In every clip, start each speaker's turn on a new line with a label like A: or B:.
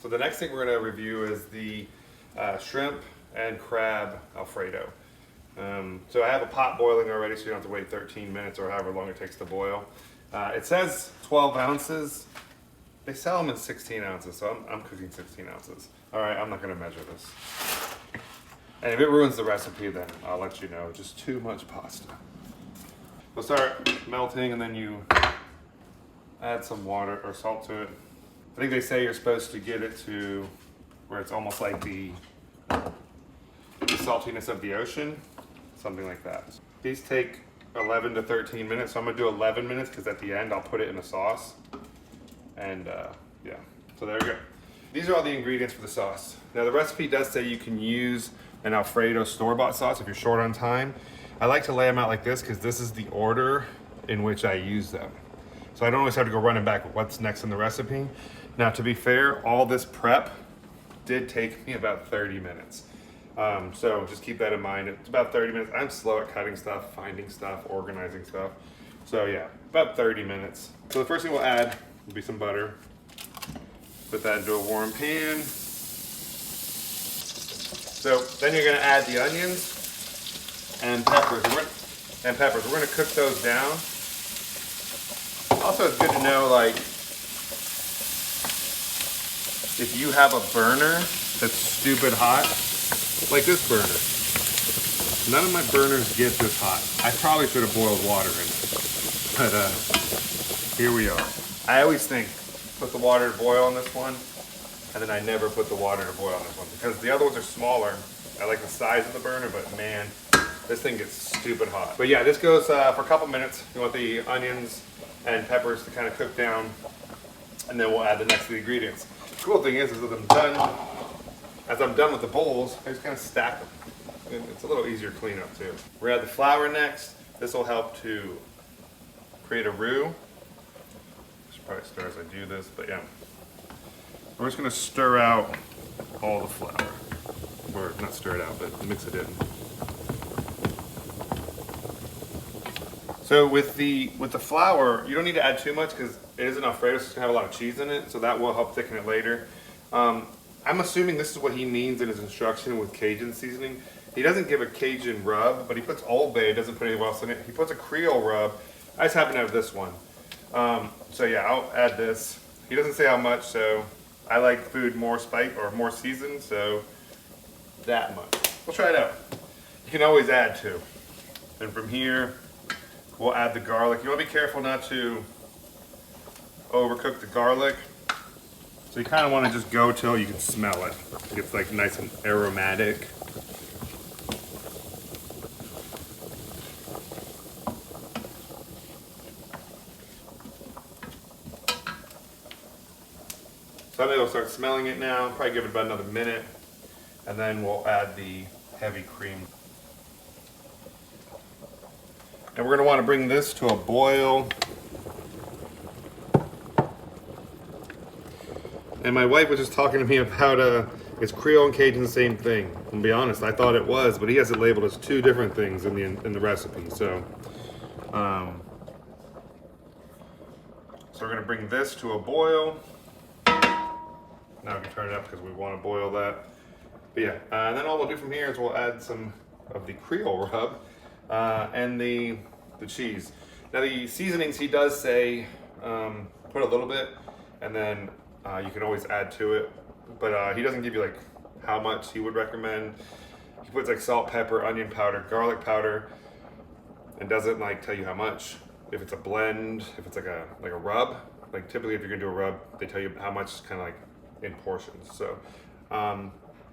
A: So the next thing we're going to review is the shrimp and crab Alfredo. So I have a pot boiling already, so you don't have to wait 13 minutes or however long it takes to boil. It says 12 ounces. They sell them in 16 ounces, so I'm cooking 16 ounces. All right, I'm not going to measure this. And if it ruins the recipe, then I'll let you know. Just too much pasta. We'll start melting, and then you add some water or salt to it. I think they say you're supposed to get it to where it's almost like the saltiness of the ocean, something like that. These take 11 to 13 minutes, so I'm gonna do 11 minutes because at the end I'll put it in a sauce. And yeah, so there we go. These are all the ingredients for the sauce. Now the recipe does say you can use an Alfredo store-bought sauce if you're short on time. I like to lay them out like this because this is the order in which I use them. So I don't always have to go running back with what's next in the recipe. Now, to be fair, all this prep did take me about 30 minutes. So just keep that in mind. It's about 30 minutes. I'm slow at cutting stuff, finding stuff, organizing stuff. So yeah, about 30 minutes. So the first thing we'll add will be some butter. Put that into a warm pan. So then you're gonna add the onions and peppers. We're gonna cook those down. Also, it's good to know, like, if you have a burner that's stupid hot, like this burner. None of my burners get this hot. I probably should have boiled water in it, but here we are. I always think, put the water to boil on this one, and then I never put the water to boil on this one, because the other ones are smaller. I like the size of the burner, but man, this thing gets stupid hot. But yeah, this goes for a couple minutes. You want the onions and peppers to kind of cook down, and then we'll add the next of the ingredients. The cool thing is as I'm done with the bowls, I just kind of stack them. And it's a little easier to clean up too. We're gonna add the flour next. This will help to create a roux. I should probably stir as I do this, but yeah. We're just gonna stir out all the flour. Or not stir it out, but mix it in. So with the flour, you don't need to add too much because it is an Alfredo, so it's gonna have a lot of cheese in it, so that will help thicken it later. I'm assuming this is what he means in his instruction with Cajun seasoning. He doesn't give a Cajun rub, but he puts Old Bay, doesn't put anything else in it. He puts a Creole rub. I just happen to have this one. So yeah, I'll add this. He doesn't say how much, so I like food more spiked or more seasoned, so that much. We'll try it out. You can always add to. And from here, we'll add the garlic. You want to be careful not to overcook the garlic. So you kind of want to just go till you can smell it. It's like nice and aromatic. So I think I'll start smelling it now. Probably give it about another minute. And then we'll add the heavy cream. And we're going to want to bring this to a boil. And my wife was just talking to me about is Creole and Cajun the same thing? To be honest, I thought it was, but he has it labeled as two different things in the recipe. So, so we're going to bring this to a boil. Now we can turn it up because we want to boil that. But yeah, and then all we'll do from here is we'll add some of the Creole rub and the cheese. Now the seasonings, he does say put a little bit, and then you can always add to it, but he doesn't give you like how much he would recommend. He puts like salt, pepper, onion powder, garlic powder, and doesn't like tell you how much. If it's a blend, if it's like a rub, like typically if you're gonna do a rub, they tell you how much, kind of like in portions. So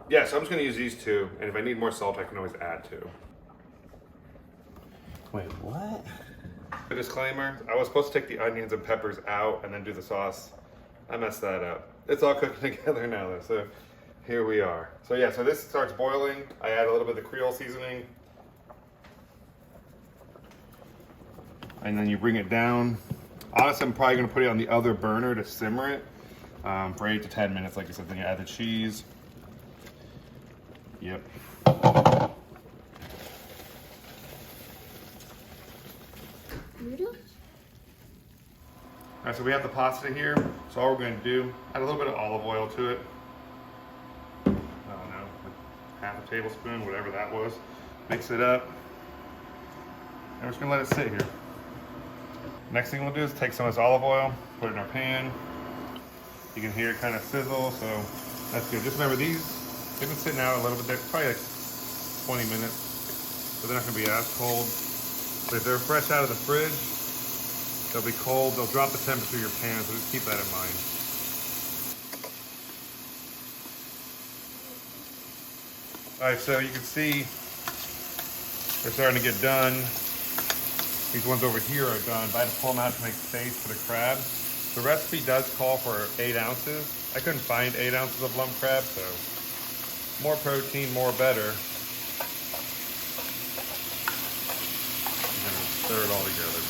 A: yeah, so I'm just gonna use these two, and if I need more salt, I can always add to.
B: Wait, what?
A: A disclaimer, I was supposed to take the onions and peppers out and then do the sauce. I messed that up. It's all cooking together now though, so here we are. So yeah, so this starts boiling. I add a little bit of the Creole seasoning. And then you bring it down. Honestly, I'm probably gonna put it on the other burner to simmer it for 8 to 10 minutes, like I said. Then you add the cheese. Yep. All right, so we have the pasta here. So all we're going to do, add a little bit of olive oil to it. half a tablespoon, whatever that was. Mix it up. And we're just gonna let it sit here. Next thing we'll do is take some of this olive oil, put it in our pan. You can hear it kind of sizzle, so that's good. Just remember they've been sitting out a little bit, probably like 20 minutes, so they're not gonna be as cold. But if they're fresh out of the fridge, they'll be cold, they'll drop the temperature of your pan, so just keep that in mind. All right, so you can see they're starting to get done. These ones over here are done, but I had to pull them out to make space for the crabs. The recipe does call for 8 ounces. I couldn't find 8 ounces of lump crab, so more protein, more better. And then we'll stir it all together.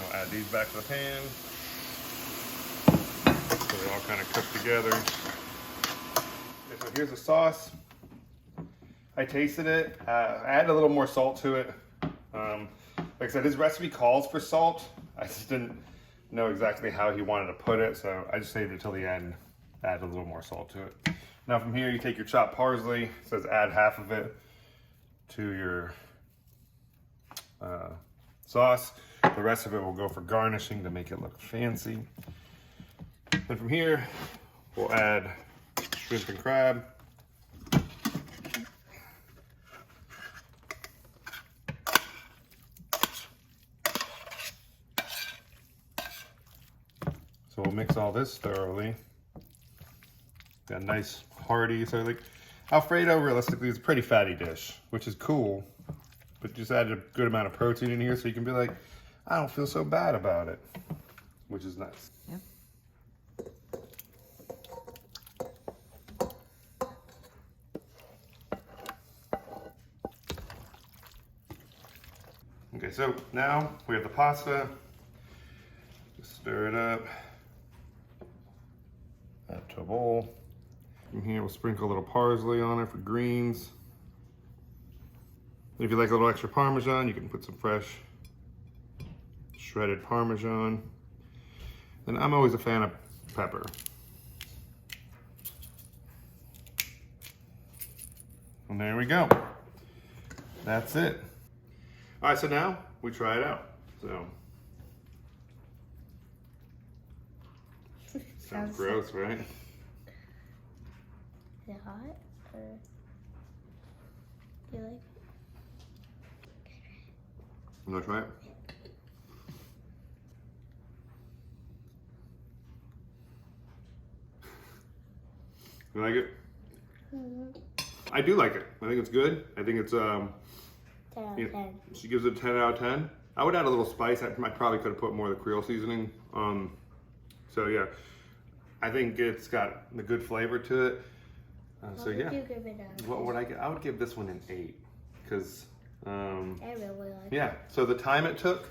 A: I'll add these back to the pan. So they all kind of cook together. Okay, so here's the sauce. I tasted it. I added a little more salt to it. Like I said, his recipe calls for salt. I just didn't know exactly how he wanted to put it, so I just saved it till the end. Add a little more salt to it. Now from here, you take your chopped parsley. It says add half of it to your sauce. The rest of it will go for garnishing to make it look fancy. Then from here, we'll add shrimp and crab. So we'll mix all this thoroughly. Got a nice hearty, so like Alfredo realistically is a pretty fatty dish, which is cool, but just add a good amount of protein in here so you can be like, I don't feel so bad about it, which is nice.
B: Yeah.
A: Okay, so now we have the pasta. Just stir it up. Add to a bowl. From here, we'll sprinkle a little parsley on it for greens. If you like a little extra Parmesan, you can put some fresh shredded Parmesan. And I'm always a fan of pepper. And there we go. That's it. All right, so now we try it out. So. Sounds gross, right?
B: Is it hot? Or do you like it?
A: You want to try it? You like it?
B: Mm-hmm.
A: I do like it. I think it's good. I think it's
B: 10 out of 10.
A: She gives it a 10 out of 10. I would add a little spice. I probably could have put more of the Creole seasoning. So yeah, I think it's got a good flavor to it. So yeah, what would I get? I would give this one an 8 because
B: I really like
A: yeah. So the time it took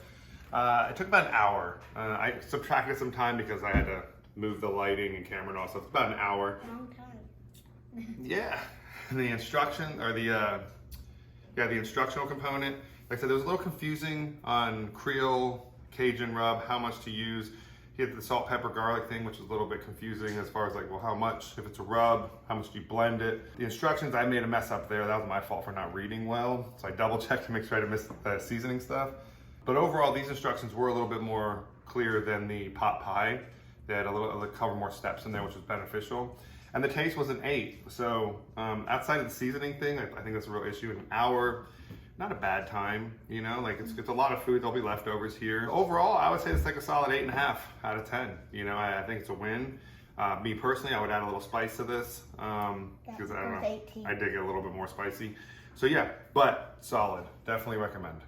A: about an hour. I subtracted some time because I had to move the lighting and camera and all, so it's about an hour.
B: Long time.
A: Yeah, and the instruction or the instructional component. Like I said, it was a little confusing on Creole, Cajun rub, how much to use. You had the salt, pepper, garlic thing, which is a little bit confusing as far as like, well, how much? If it's a rub, how much do you blend it? The instructions, I made a mess up there. That was my fault for not reading well. So I double checked to make sure I didn't miss the seasoning stuff. But overall, these instructions were a little bit more clear than the pot pie. They had a cover more steps in there, which was beneficial. And the taste was an 8. So outside of the seasoning thing, I think that's a real issue. An hour, not a bad time, you know, like it's a lot of food. There'll be leftovers here. Overall, I would say it's like a solid 8.5 out of 10. You know, I think it's a win. Me personally, I would add a little spice to this because I don't know, I dig it a little bit more spicy. So yeah, but solid, definitely recommend.